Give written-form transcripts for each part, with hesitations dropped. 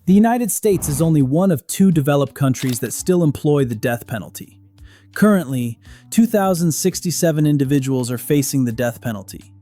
The United States is only one of two developed countries that still employ the death penalty. Currently, 2,067 individuals are facing the death penalty.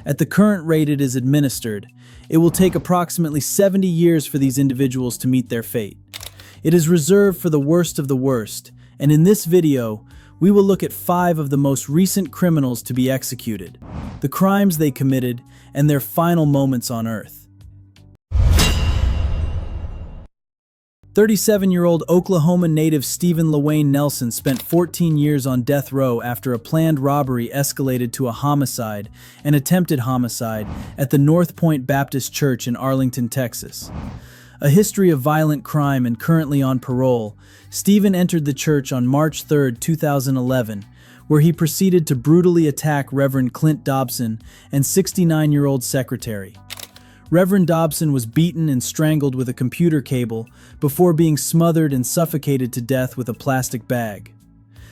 At the current rate it is administered, it will take approximately 70 years for these individuals to meet their fate. It is reserved for the worst of the worst, and in this video, we will look at 5 of the most recent criminals to be executed, the crimes they committed, and their final moments on Earth. 37-year-old Oklahoma native Stephen LaWayne Nelson spent 14 years on death row after a planned robbery escalated to a homicide and attempted homicide at the North Point Baptist Church in Arlington, Texas. A history of violent crime and currently on parole, Stephen entered the church on March 3, 2011, where he proceeded to brutally attack Reverend Clint Dobson and 69-year-old secretary. Reverend Dobson was beaten and strangled with a computer cable before being smothered and suffocated to death with a plastic bag.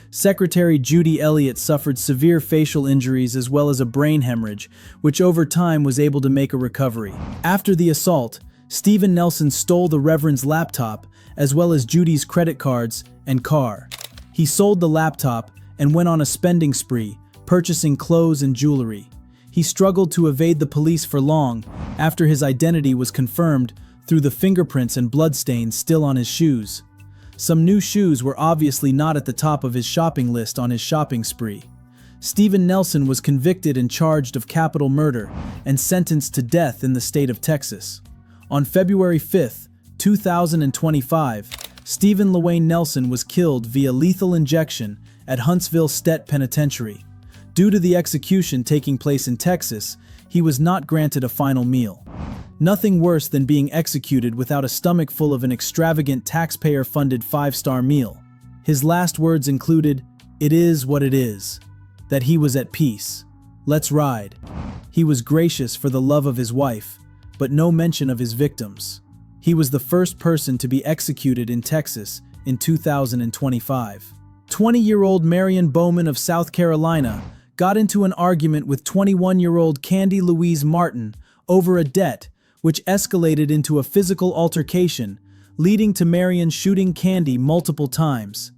Secretary Judy Elliott suffered severe facial injuries as well as a brain hemorrhage, which over time was able to make a recovery. After the assault, Stephen Nelson stole the Reverend's laptop as well as Judy's credit cards and car. He sold the laptop and went on a spending spree, purchasing clothes and jewelry. He struggled to evade the police for long after his identity was confirmed through the fingerprints and bloodstains still on his shoes. Some new shoes were obviously not at the top of his shopping list on his shopping spree. Stephen Nelson was convicted and charged of capital murder and sentenced to death in the state of Texas. On February 5, 2025, Stephen LaWayne Nelson was killed via lethal injection at Huntsville State Penitentiary. Due to the execution taking place in Texas, he was not granted a final meal. Nothing worse than being executed without a stomach full of an extravagant taxpayer-funded 5-star meal. His last words included, "It is what it is," that he was at peace. Let's ride. He was gracious for the love of his wife, but no mention of his victims. He was the first person to be executed in Texas in 2025. 20-year-old Marion Bowman of South Carolina got into an argument with 21-year-old Candy Louise Martin over a debt, which escalated into a physical altercation, leading to Marion shooting Candy multiple times.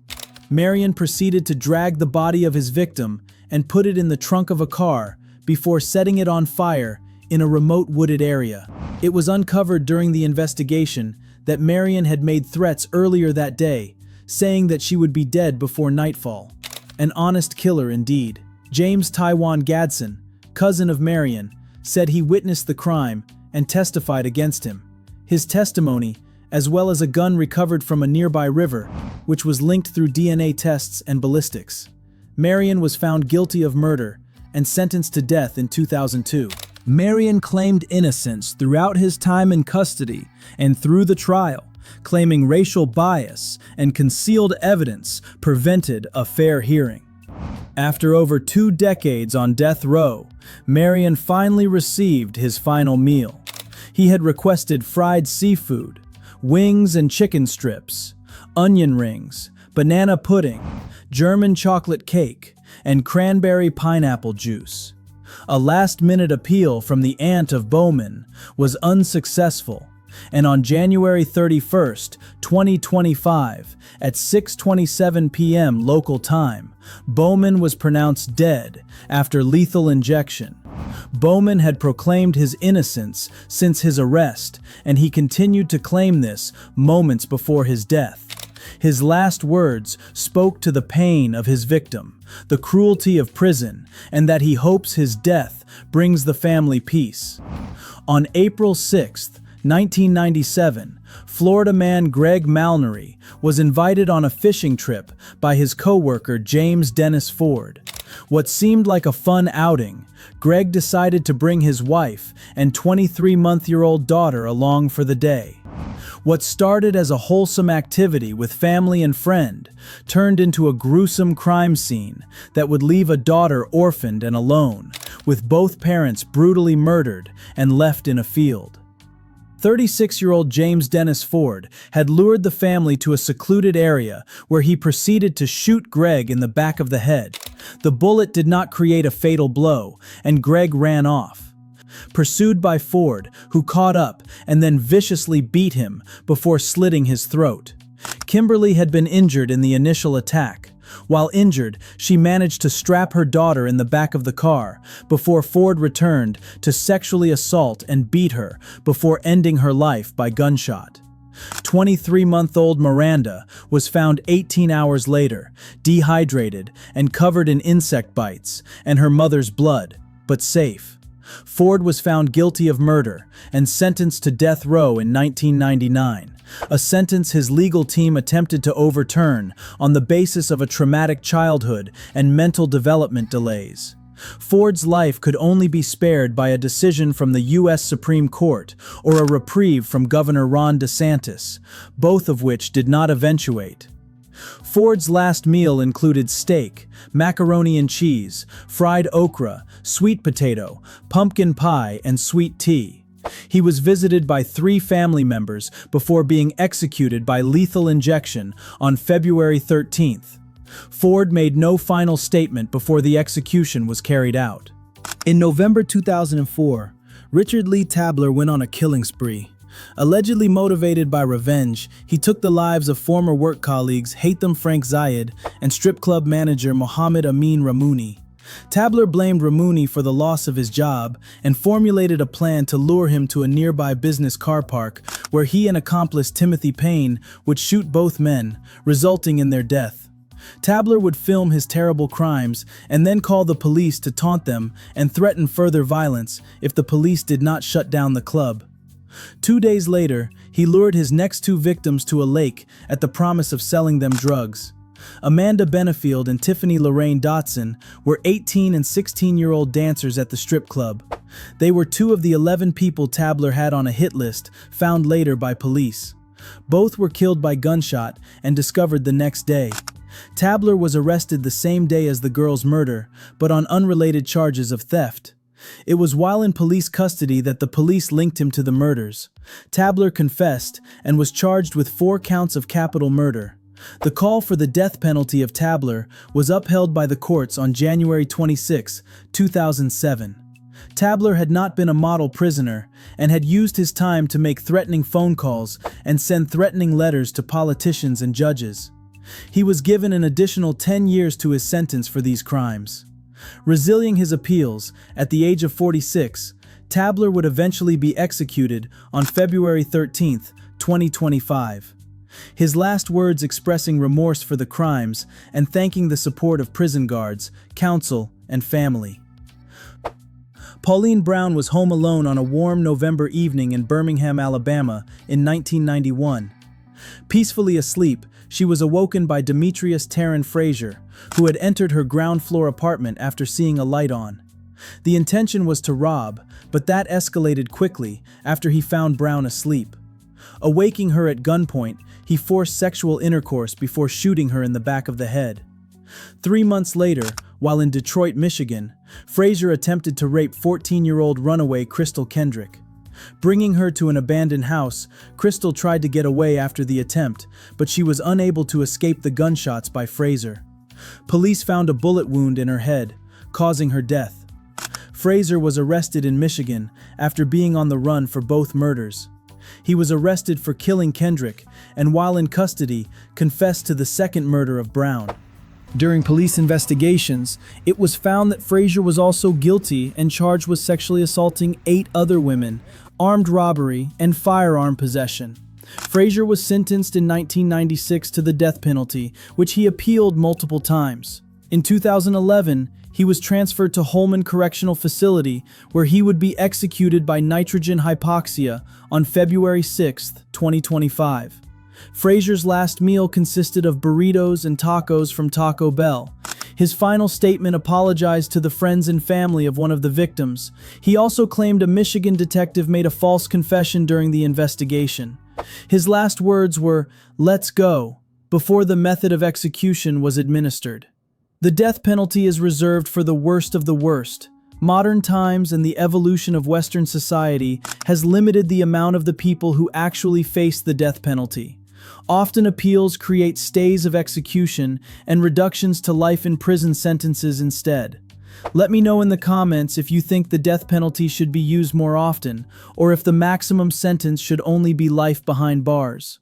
Marion proceeded to drag the body of his victim and put it in the trunk of a car before setting it on fire in a remote wooded area. It was uncovered during the investigation that Marion had made threats earlier that day, saying that she would be dead before nightfall. An honest killer indeed. James Taiwan Gadsden, cousin of Marion, said he witnessed the crime and testified against him. His testimony, as well as a gun recovered from a nearby river, which was linked through DNA tests and ballistics. Marion was found guilty of murder and sentenced to death in 2002. Marion claimed innocence throughout his time in custody and through the trial, claiming racial bias and concealed evidence prevented a fair hearing. After over 2 decades on death row, Marion finally received his final meal. He had requested fried seafood, wings and chicken strips, onion rings, banana pudding, German chocolate cake, and cranberry pineapple juice. A last-minute appeal from the aunt of Bowman was unsuccessful, and on January 31, 2025, at 6:27 p.m. local time, Bowman was pronounced dead after lethal injection. Bowman had proclaimed his innocence since his arrest, and he continued to claim this moments before his death. His last words spoke to the pain of his victim, the cruelty of prison, and that he hopes his death brings the family peace. On April 6, 1997, Florida man Greg Malnery was invited on a fishing trip by his co-worker James Dennis Ford. What seemed like a fun outing, Greg decided to bring his wife and 23-month-old daughter along for the day. What started as a wholesome activity with family and friend turned into a gruesome crime scene that would leave a daughter orphaned and alone, with both parents brutally murdered and left in a field. 36-year-old James Dennis Ford had lured the family to a secluded area where he proceeded to shoot Greg in the back of the head. The bullet did not create a fatal blow, and Greg ran off. pursued by Ford, who caught up and then viciously beat him before slitting his throat. Kimberly had been injured in the initial attack. While injured, she managed to strap her daughter in the back of the car before Ford returned to sexually assault and beat her before ending her life by gunshot. 23-month-old Miranda was found 18 hours later, dehydrated and covered in insect bites and her mother's blood, but safe. Ford was found guilty of murder and sentenced to death row in 1999, a sentence his legal team attempted to overturn on the basis of a traumatic childhood and mental development delays. Ford's life could only be spared by a decision from the U.S. Supreme Court or a reprieve from Governor Ron DeSantis, both of which did not eventuate. Ford's last meal included steak, macaroni and cheese, fried okra, sweet potato, pumpkin pie, and sweet tea. He was visited by 3 family members before being executed by lethal injection on February 13th. Ford made no final statement before the execution was carried out. In November 2004, Richard Lee Tabler went on a killing spree. Allegedly motivated by revenge, he took the lives of former work colleagues Haitham Frank Zayed and strip club manager Mohammed Amin Ramouni. Tabler blamed Ramouni for the loss of his job and formulated a plan to lure him to a nearby business car park where he and accomplice Timothy Payne would shoot both men, resulting in their death. Tabler would film his terrible crimes and then call the police to taunt them and threaten further violence if the police did not shut down the club. 2 days later, he lured his next 2 victims to a lake at the promise of selling them drugs. Amanda Benefield and Tiffany Lorraine Dotson were 18 and 16-year-old dancers at the strip club. They were 2 of the 11 people Tabler had on a hit list, found later by police. Both were killed by gunshot and discovered the next day. Tabler was arrested the same day as the girls' murder, but on unrelated charges of theft. It was while in police custody that the police linked him to the murders. Tabler confessed and was charged with 4 counts of capital murder. The call for the death penalty of Tabler was upheld by the courts on January 26, 2007. Tabler had not been a model prisoner and had used his time to make threatening phone calls and send threatening letters to politicians and judges. He was given an additional 10 years to his sentence for these crimes. Resilient his appeals, at the age of 46, Tabler would eventually be executed on February 13, 2025. His last words expressing remorse for the crimes and thanking the support of prison guards, counsel, and family. Pauline Brown was home alone on a warm November evening in Birmingham, Alabama in 1991. Peacefully asleep, she was awoken by Demetrius Frasier, who had entered her ground-floor apartment after seeing a light on. The intention was to rob, but that escalated quickly after he found Brown asleep. Awaking her at gunpoint, he forced sexual intercourse before shooting her in the back of the head. 3 months later, while in Detroit, Michigan, Frasier attempted to rape 14-year-old runaway Crystal Kendrick. Bringing her to an abandoned house, Crystal tried to get away after the attempt, but she was unable to escape the gunshots by Frasier. Police found a bullet wound in her head, causing her death. Frasier was arrested in Michigan after being on the run for both murders. He was arrested for killing Kendrick and, while in custody, confessed to the second murder of Brown. During police investigations, it was found that Frasier was also guilty and charged with sexually assaulting 8 other women, armed robbery, and firearm possession. Frasier was sentenced in 1996 to the death penalty, which he appealed multiple times. In 2011, he was transferred to Holman Correctional Facility, where he would be executed by nitrogen hypoxia on February 6, 2025. Frasier's last meal consisted of burritos and tacos from Taco Bell. His final statement apologized to the friends and family of one of the victims. He also claimed a Michigan detective made a false confession during the investigation. His last words were, "Let's go," before the method of execution was administered. The death penalty is reserved for the worst of the worst. Modern times and the evolution of Western society has limited the amount of the people who actually face the death penalty. Often appeals create stays of execution and reductions to life in prison sentences instead. Let me know in the comments if you think the death penalty should be used more often, or if the maximum sentence should only be life behind bars.